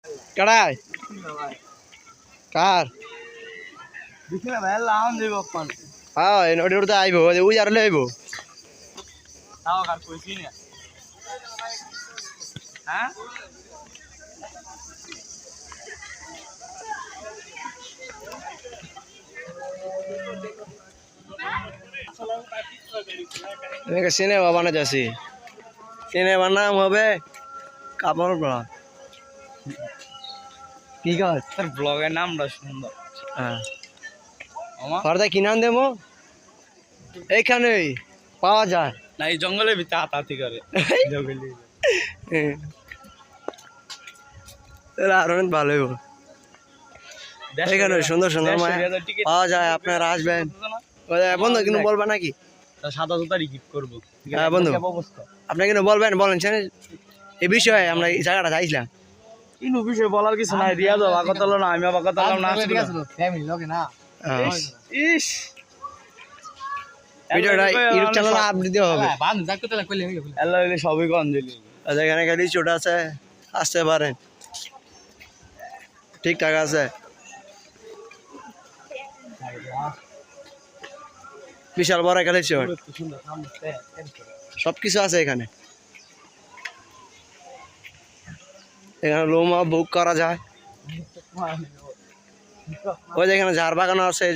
कड़ाई कार दिखना भाई लाऊं दे बप्पन हाँ नोटे उड़ता आई बो वो यार ले बो आओ कार कोई सी नहीं हाँ मैं कैसे ने बाबा ना जैसी सीने बना मुझे कापड़ ब्लॉग ठीक है तर ब्लॉग है नाम रश्मिंदा हाँ अमा फर्दा किनान दे मो एक खाने पावा जाए नहीं जंगले भी चाहता थी करे जंगली तेरा आरोन भालो हो एक खाने सुंदर सुंदर माय पावा जाए अपने राज बहन बंदो किन्हों बोल बना की সাদা জুতারই গিফট করব হ্যাঁ বন্ধু আপনি কিনো বলবেন বলেন এই বিষয়ে আমরা এই জায়গাটা যাইছিলাম ইনু বিষয় বলার কিছু নাই রিয়াজ বাগতল না আমি বাগতল না ফ্যামিলি লোকে না ইস ভিডিওটা ইউটিউব চ্যানেলে আপলোড দিতে হবে বান্ধব যাক তো কইলে আমি আল্লাহ এলে সবই কোন দিলি এখানে গাড়ি ছোট আছে আসতে পারেন ঠিকঠাক আছে বিশাল বড় একটা রিসোর্ট সবকিছু আছে এখানে এখানে রুম বুক করা যায় ওই যেখানে ঝাড় বাগানো আছে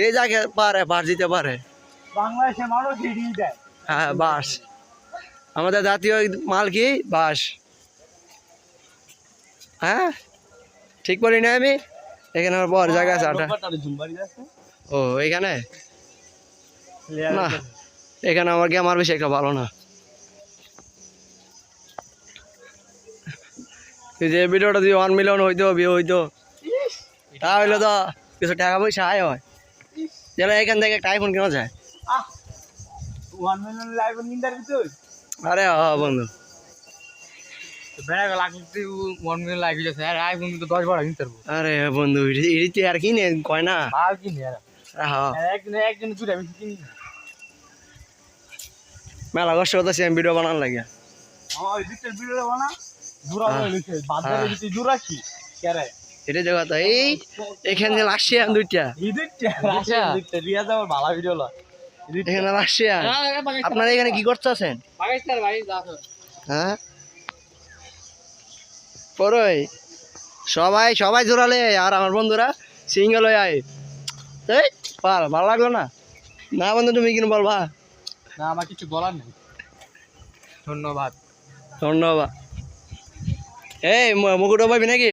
এই জায়গায় পারে বাস দিতে পারে বাংলাদেশে মানুষ ভিডিও দেয় হ্যাঁ বাস আমাদের জাতীয় মাল কি বাস হ্যাঁ ঠিক বলি না আমি এখানে আমার বড় জায়গা আছে আটা ও এইখানে না এখানে আমার কি আমার বেশি একটা ভালো না যে ভিডিওটা দিয়ে 1 মিলিয়ন হইতো ভিউ হইতো তাহলে তো কিছু টাকা পয়সা আয় হয় যেন এখান থেকে একটা আইফোন কেনা যায় 1 মিলিয়ন লাইভ নিন্দার ভিতর আরে হ্যাঁ বন্ধু বেড়া লাখ 1 মিলিয়ন লাইক হইছে আর আইফোন তো 10 বড় কিনতে পারবো আরে বন্ধু এডিতে আর কিনে কয় না আর কি নিয়ে হ্যাঁ একদিন দুইটা বেশি কিনি মেলা কষ্ট করতেছি আমি ভিডিও বানানোর লাগে আমার ওই দিকটার ভিডিও বানা জোড়া হইছে বাজারে ভিতরে জোড়া কি কেরে এটা জায়গা তো এই এখানে রাশিয়ান দুইটা এই দিকটা রিয়াজ আমার ভালো ভিডিও লা এখানে রাশিয়ান আপনারা এখানে কি করতেছেন পাকিস্তান ভাই দেখো হ্যাঁ পরই সবাই সবাই জোড়ালে আর আমার বন্ধুরা সিঙ্গেল হয়ে আয় এই ভালো লাগলো না না বন্ধু তুমি কিনে বলবা না আমার কিছু বলার নেই ধন্যবাদ ধন্যবাদ এই মুকুট পাবি নাকি